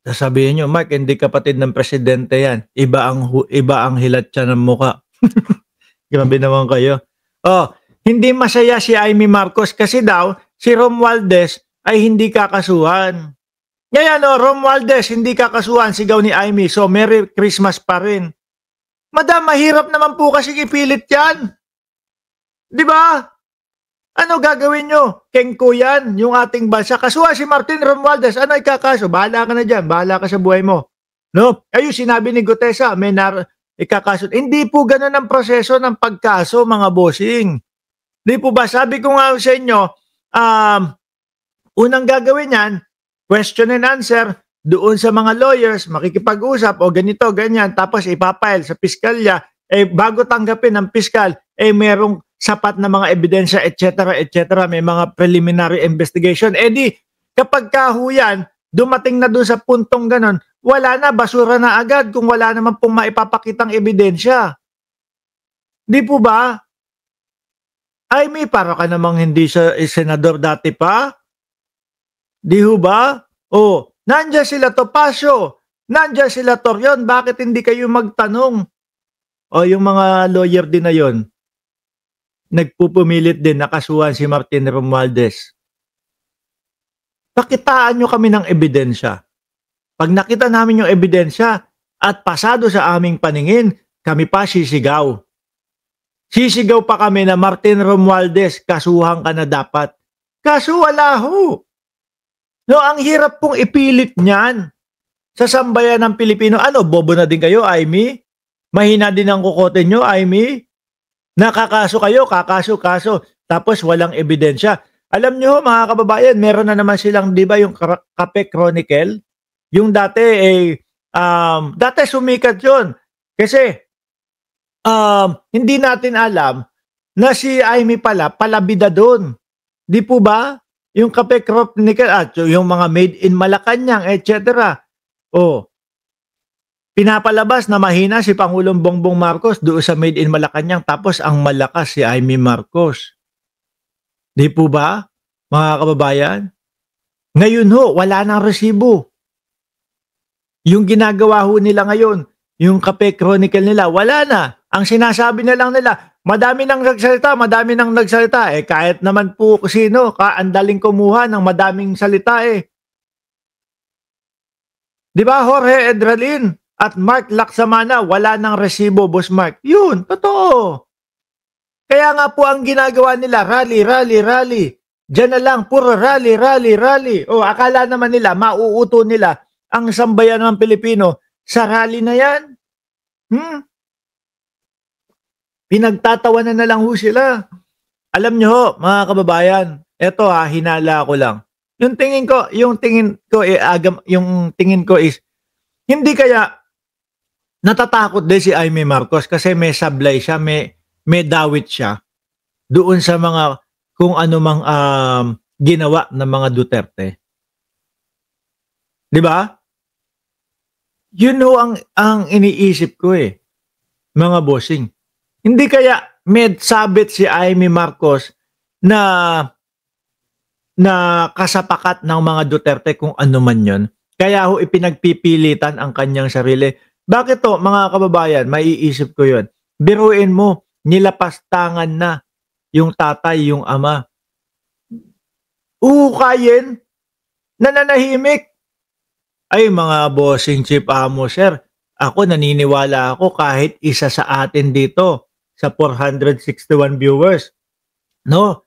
Sasabihin niyo, "Mark, hindi kapatid ng presidente 'yan. Iba ang hilat niya ng mukha." Grabe naman kayo. Oh, hindi masaya si Amy Marcos kasi daw si Romualdez ay hindi kakasuhan. Ngayon, Romualdez hindi kakasuhan, sigaw ni Amy, so Merry Christmas pa rin. Madam, mahirap naman po kasi ipilit 'yan. 'Di ba? Ano gagawin nyo? Kengko yan, yung ating bansa. Kasuhan si Martin Romualdez. Ano ikakaso? Bahala ka na dyan. Bahala ka sa buhay mo. No? Ayun, sinabi ni Gutesa, ikakaso. Hindi po ganun ang proseso ng pagkaso, mga bossing. Di po ba? Sabi ko nga sa inyo, unang gagawin yan, question and answer, doon sa mga lawyers, makikipag-usap, o ganito, ganyan, tapos ipapile sa piskalya, bago tanggapin ng piskal, merong sapat na mga ebidensya, etc., etc., may mga preliminary investigation. Di, kapag kahuyan, dumating na doon sa puntong ganon, wala na, basura na agad kung wala naman pong maipapakitang ebidensya. Di po ba? Ay, may para ka namang hindi siya senador dati pa? Di ho ba? Nandiyan sila Topacio, nandiyan sila Torion, bakit hindi kayo magtanong? Yung mga lawyer din na yon, nagpupumilit din nakasuhan si Martin Romualdez. Pakitaan nyo kami ng ebidensya. Pag nakita namin yung ebidensya at pasado sa aming paningin, kami pa sisigaw. Sisigaw pa kami na Martin Romualdez, kasuhan ka na dapat. Kaso wala ho. No, ang hirap pong ipilit niyan sa sambayan ng Pilipino. Ano, bobo na din kayo, Amy? Mahina din ang kukote nyo, Amy? Nakakaso kayo, kakaso-kaso, tapos walang ebidensya. Alam nyo, mga kababayan, meron na naman silang, di ba, yung Kape Chronicle? Yung dati, dati sumikat yun. Kasi, hindi natin alam na si Amy pala, palabida doon. Di po ba? Yung Kape Chronicle at yung mga made in Malacanang, etc. Pinapalabas na mahina si Pangulong Bongbong Marcos doon sa made in Malacanang, tapos ang malakas si Amy Marcos. Di po ba, mga kababayan? Ngayon ho, wala nang resibo. Yung ginagawa ho nila ngayon, yung Kape Chronicle nila, wala na. Ang sinasabi na lang nila, madami nang nagsalita. Kahit naman po sino, andaling kumuha ng madaming salita Di ba, Jorge Edralin at Mark Laksamana, wala nang resibo, Boss Mark. Yun, totoo. Kaya nga po ang ginagawa nila, rally. Diyan na lang, puro rally. Akala naman nila, mauuto nila ang sambayan ng Pilipino sa rally na yan. Pinagtatawanan na lang ho sila. Alam nyo ho, mga kababayan, eto hinala ko lang. Yung tingin ko is, hindi kaya natatakot din si Amy Marcos kasi may sablay siya, may dawit siya doon sa mga kung ano mang ginawa ng mga Duterte. Di ba? Yun ho ang iniisip ko mga bossing. Hindi kaya may sabit si Amy Marcos na kasapakat ng mga Duterte kung ano man yun. Kaya ho ipinagpipilitan ang kanyang sarili. Bakit to, mga kababayan, maiisip ko yun. Biruin mo, nilapastangan na yung tatay, yung ama. Uhukayin, nananahimik. Ay mga bossing chief amo, sir, ako naniniwala ako kahit isa sa atin dito sa 461 viewers. No?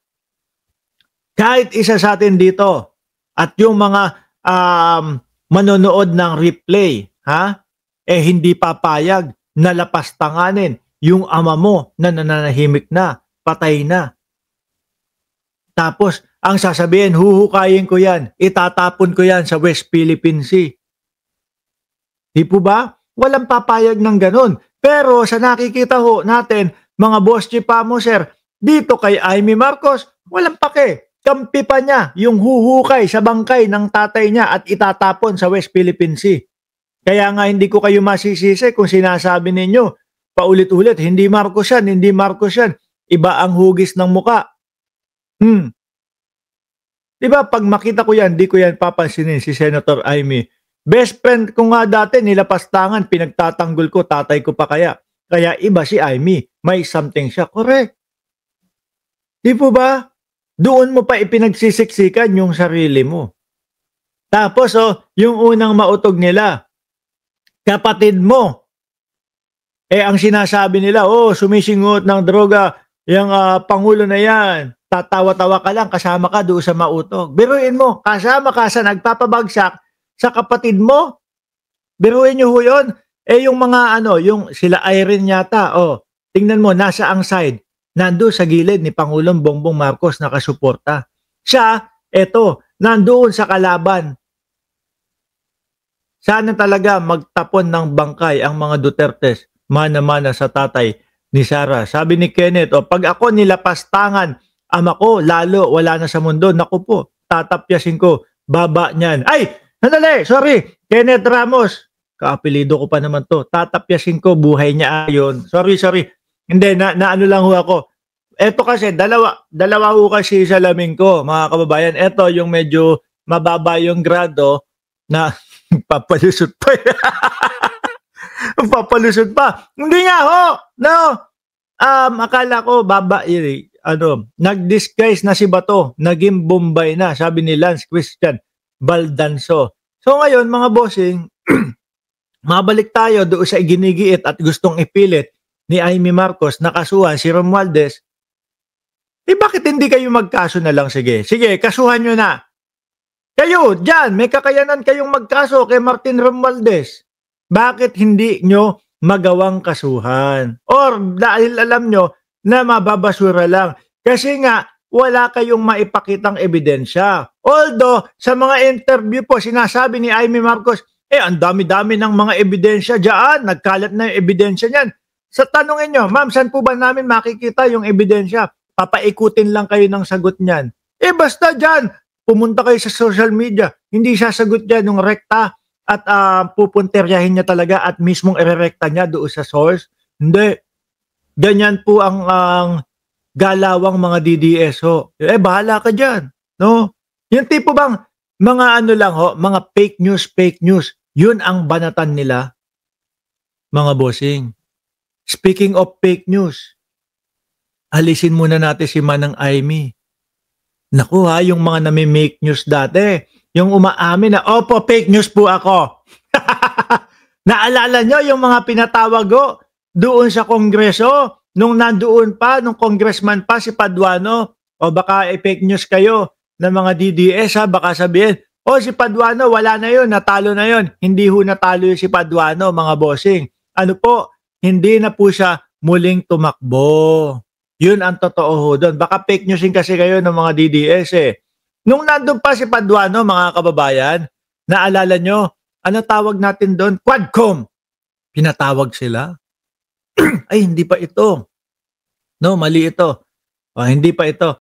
Kahit isa sa atin dito at yung mga manonood ng replay, hindi papayag na lapastanganin yung ama mo na nananahimik na, patay na. Tapos, ang sasabihin, huhukayin ko yan, itatapon ko yan sa West Philippine Sea. Di po ba? Walang papayag ng ganun. Pero sa nakikita ho natin, mga boss chief mo, sir, dito kay Amy Marcos, walang pake. Kampi pa niya yung huhukay sa bangkay ng tatay niya at itatapon sa West Philippine Sea. Kaya nga hindi ko kayo masisisi kung sinasabi ninyo, paulit-ulit, hindi Marcos yan. Iba ang hugis ng muka. Diba, pag makita ko yan, di ko yan papansinin si Senator Amy Best friend ko nga dati, nilapastangan, pinagtatanggol ko, tatay ko pa kaya. Kaya iba si Amy, may something siya. Correct. Di po ba? Doon mo pa ipinagsisiksikan yung sarili mo. Tapos, yung unang mautog nila, kapatid mo. Ang sinasabi nila, sumisingot ng droga, yung pangulo na yan, tatawa-tawa ka lang, kasama ka doon sa mautog. Biruin mo, kasama ka sa nagpapabagsak sa kapatid mo. Biruin nyo ho yun. Yung mga yung sila Irene yata, tingnan mo, nasa ang side, nando sa gilid ni Pangulong Bongbong Marcos nakasuporta. Siya, nandoon sa kalaban. Sana talaga magtapon ng bangkay ang mga Dutertes, mana-mana sa tatay ni Sara. Sabi ni Kenneth, pag ako nilapastangan, ama ko, lalo, wala na sa mundo. Naku po, tatapyasin ko, baba niyan. Ay, sandali, sorry, Kenneth Ramos. Kaapelido ko pa naman to. Tatapyasin ko, buhay niya ayon. Sorry. Hindi, ano lang ho ako. Eto kasi, dalawa ho kasi salamin ko, mga kababayan. Eto yung medyo mababa yung grado na papalusot pa. Papalusot pa. Hindi nga ho. No. Akala ko nag-disguise na si Bato, naging Bombay na, sabi ni Lance Christian Baldanso. So ngayon, mga bossing, mabalik tayo doon sa iginigiit at gustong ipilit ni Amy Marcos na kasuhan si Romualdez. Bakit hindi kayo magkaso na lang? Sige, kasuhan nyo na. Kayo, dyan, may kakayanan kayong magkaso kay Martin Romualdez. Bakit hindi nyo magawang kasuhan? Or dahil alam nyo na mababasura lang. Kasi nga, wala kayong maipakitang ebidensya. Although, sa mga interview po, sinasabi ni Amy Marcos, ang dami-dami ng mga ebidensya dyan. Nagkalat na yung ebidensya niyan. Sa tanongin nyo, ma'am, saan po ba namin makikita yung ebidensya? Papaikutin lang kayo ng sagot niyan. Basta dyan, pumunta kayo sa social media. Hindi sasagot dyan yung rekta at pupunteryahin niya talaga at mismong irerekta niya doon sa source. Hindi. Ganyan po ang galawang mga DDS. Bahala ka dyan. No? Yung tipo bang mga mga fake news. Yun ang banatan nila, mga bossing. Speaking of fake news, alisin muna natin si Manang Amy. Naku yung mga nami-make news dati, yung umaamin na, opo, fake news po ako. Naalala nyo yung mga pinatawag doon sa Kongreso, nung nandoon pa, nung congressman pa si Paduano, baka fake news kayo ng mga DDS baka sabihin, si Paduano, wala na yun, natalo na yun. Hindi ho natalo yun si Paduano, mga bossing. Hindi na po siya muling tumakbo. Yun ang totoo ho doon. Baka fake newsing kasi kayo ng mga DDS Nung nandun pa si Paduano, mga kababayan, naalala nyo, ano tawag natin doon? Quadcom. Pinatawag sila. Ay, hindi pa ito. No, mali ito. Hindi pa ito.